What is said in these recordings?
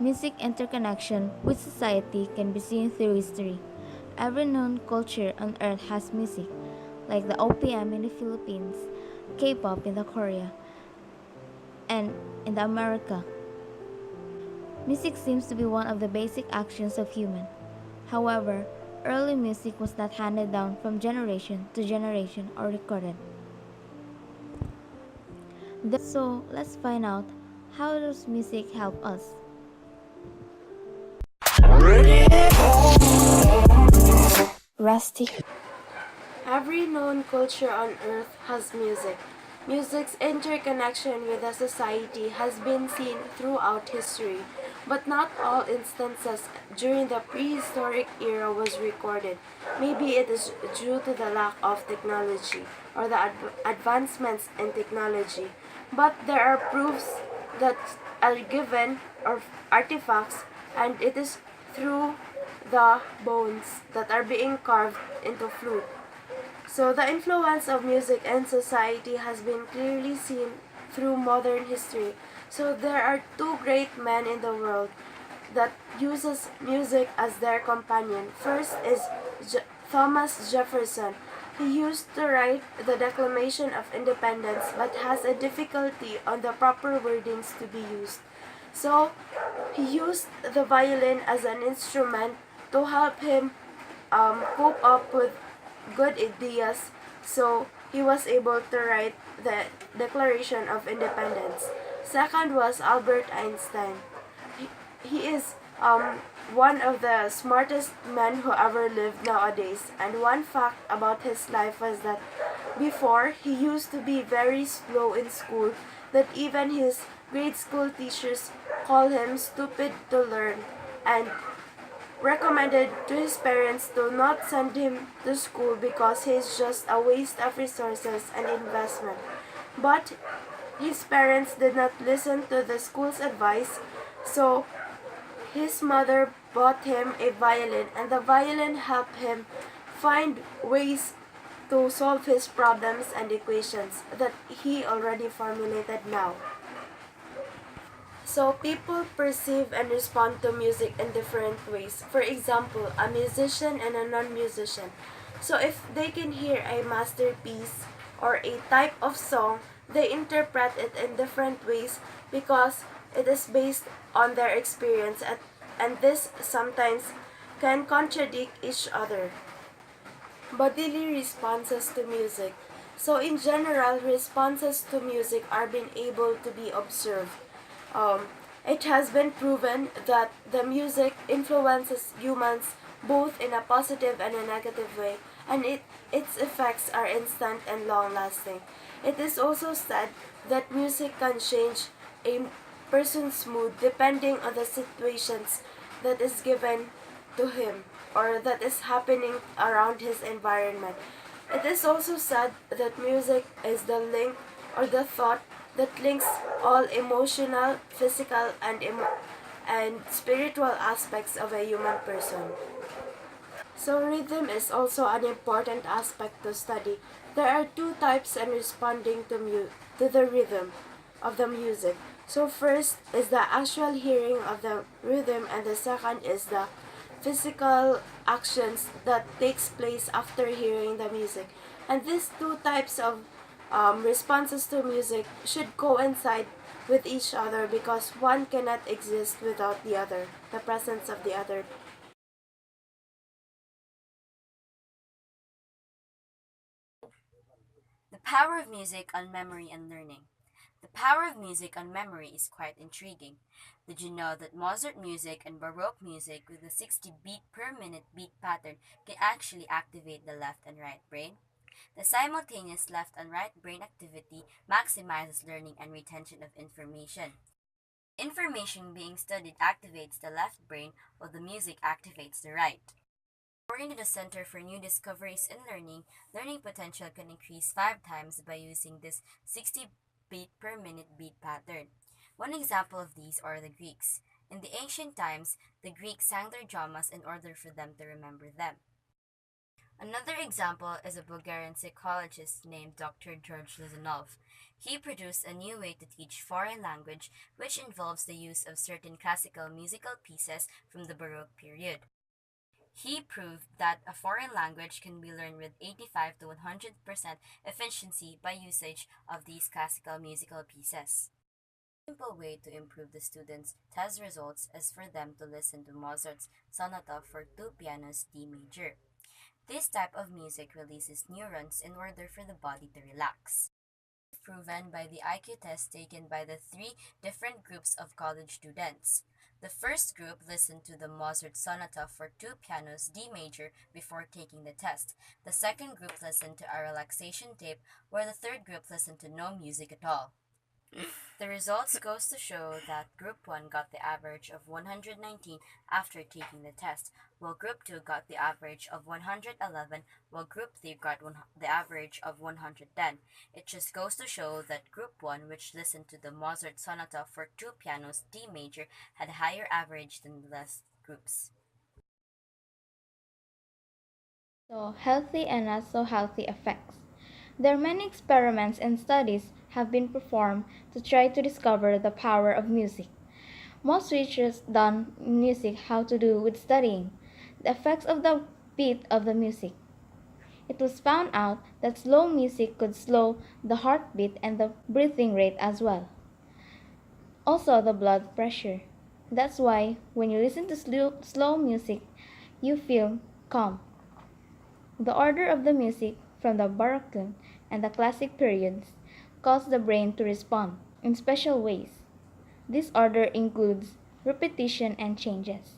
Music interconnection with society can be seen through history. Every known culture on earth has music, like the OPM in the Philippines, K-pop in the Korea, and in the America. Music seems to be one of the basic actions of human. However, early music was not handed down from generation to generation or recorded. So let's find out how does music help us. Rusty. Every known culture on earth has music. Music's interconnection with a society has been seen throughout history, but not all instances during the prehistoric era was recorded. Maybe it is due to the lack of technology or the advancements in technology, but there are proofs that are given or artifacts, and it is through the bones that are being carved into flute. So the influence of music in society has been clearly seen through modern history. So there are two great men in the world that uses music as their companion. First is Thomas Jefferson. He used to write the Declaration of Independence but has a difficulty on the proper wordings to be used. So he used the violin as an instrument to help him cope up with good ideas. So he was able to write the Declaration of Independence. Second was Albert Einstein. He is one of the smartest men who ever lived nowadays. And one fact about his life was that before he used to be very slow in school, that even his grade school teachers call him stupid to learn, and recommended to his parents to not send him to school because he's just a waste of resources and investment. But his parents did not listen to the school's advice, so his mother bought him a violin, and the violin helped him find ways to solve his problems and equations that he already formulated now. So people perceive and respond to music in different ways. For example, a musician and a non-musician. So if they can hear a masterpiece or a type of song, they interpret it in different ways because it is based on their experience, and this sometimes can contradict each other. Bodily responses to music. So in general, responses to music are being able to be observed. Um, it has been proven that the music influences humans both in a positive and a negative way, and its effects are instant and long lasting. It is also said that music can change a person's mood depending on the situations that is given to him or that is happening around his environment. It is also said that music is the link or the thought that links all emotional, physical, and spiritual aspects of a human person. So rhythm is also an important aspect to study. There are two types in responding to the rhythm of the music. So first is the actual hearing of the rhythm, and the second is the physical actions that takes place after hearing the music. And these two types of responses to music should coincide with each other because one cannot exist without the other, the presence of the other. The power of music on memory and learning. The power of music on memory is quite intriguing. Did you know that Mozart music and Baroque music with a 60 beat per minute beat pattern can actually activate the left and right brain? The simultaneous left and right brain activity maximizes learning and retention of information. Information being studied activates the left brain while the music activates the right. According to the Center for New Discoveries in Learning, learning potential can increase 5 times by using this 60 beat per minute beat pattern. One example of these are the Greeks. In the ancient times, the Greeks sang their dramas in order for them to remember them. Another example is a Bulgarian psychologist named Dr. George Lizanov. He produced a new way to teach foreign language which involves the use of certain classical musical pieces from the Baroque period. He proved that a foreign language can be learned with 85 to 100% efficiency by usage of these classical musical pieces. A simple way to improve the students' test results is for them to listen to Mozart's Sonata for two pianos D major. This type of music releases neurons in order for the body to relax. Proven by the IQ test taken by the three different groups of college students. The first group listened to the Mozart Sonata for two pianos D major before taking the test. The second group listened to a relaxation tape, where the third group listened to no music at all. The results goes to show that Group 1 got the average of 119 after taking the test, while Group 2 got the average of 111, while Group 3 got the average of 110. It just goes to show that Group 1, which listened to the Mozart Sonata for two pianos D major, had a higher average than the last groups. So, healthy and not so healthy effects. There are many experiments and studies have been performed to try to discover the power of music. Most research done in music have to do with studying the effects of the beat of the music. It was found out that slow music could slow the heartbeat and the breathing rate as well. Also the blood pressure. That's why when you listen to slow music, you feel calm. The order of the music from the Baroque and the classic periods cause the brain to respond in special ways. This order includes repetition and changes.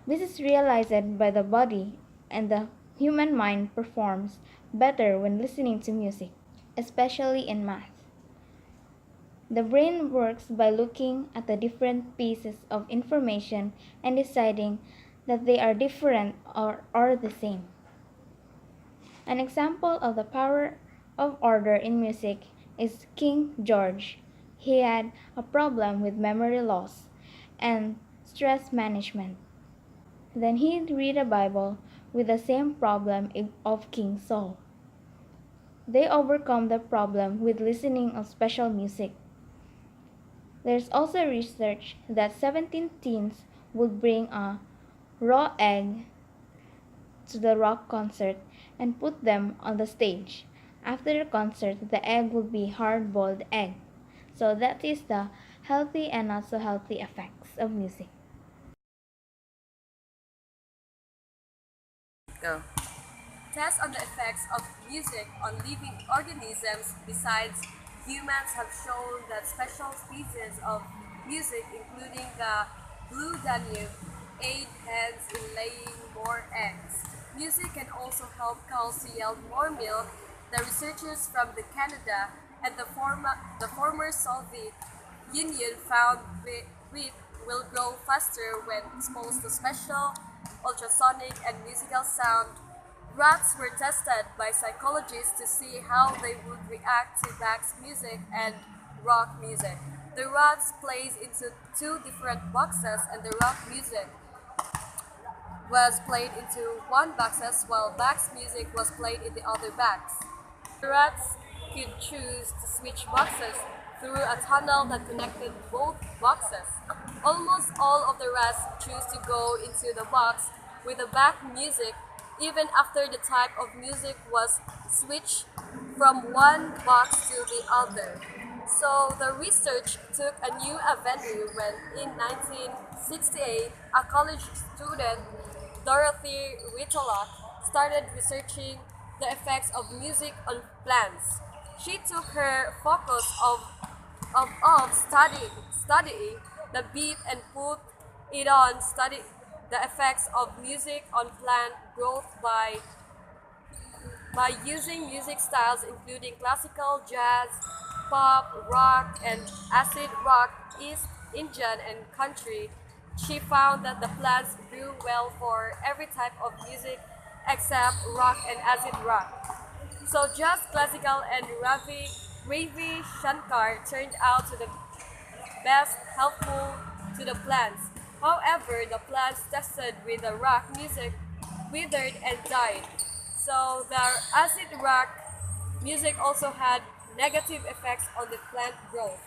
This is realized by the body, and the human mind performs better when listening to music, especially in math. The brain works by looking at the different pieces of information and deciding that they are different or the same. An example of the power of order in music is King George. He had a problem with memory loss and stress management. Then he'd read a Bible with the same problem of King Saul. They overcome the problem with listening of special music. There's also research that 17 teens would bring a raw egg to the rock concert and put them on the stage. After the concert, the egg would be hard-boiled egg. So that is the healthy and not so healthy effects of music. Go. Tests on the effects of music on living organisms besides humans have shown that special species of music, including the blue Danube, aid hens in laying more eggs. Music can also help cows to yield more milk. The researchers from Canada and the former Soviet Union found wheat will grow faster when exposed to special ultrasonic and musical sound. Rats were tested by psychologists to see how they would react to Bach's music and rock music. The rats placed into two different boxes, and the rock music was played into one boxes while Bach's music was played in the other box. The rats could choose to switch boxes through a tunnel that connected both boxes. Almost all of the rats choose to go into the box with the Bach music even after the type of music was switched from one box to the other. So the research took a new avenue when in 1968 a college student, Dorothy Whitlock, started researching the effects of music on plants. She took her focus of studying the beat and put it on study the effects of music on plant growth by using music styles including classical, jazz, pop, rock, and acid rock, East Indian, and country. She found that the plants grew well for every type of music except rock and acid rock. So just classical and Ravi Shankar turned out to the best helpful to the plants. However, the plants tested with the rock music withered and died. So the acid rock music also had negative effects on the plant growth.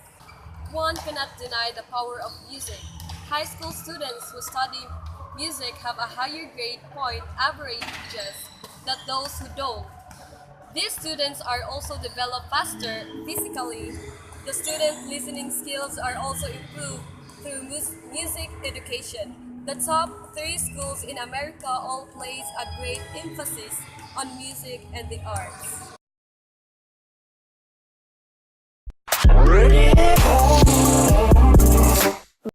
One cannot deny the power of music. High school students who study music have a higher grade point averages than those who don't. These students are also developed faster physically. The student listening skills are also improved through music education. The top three schools in America all place a great emphasis on music and the arts.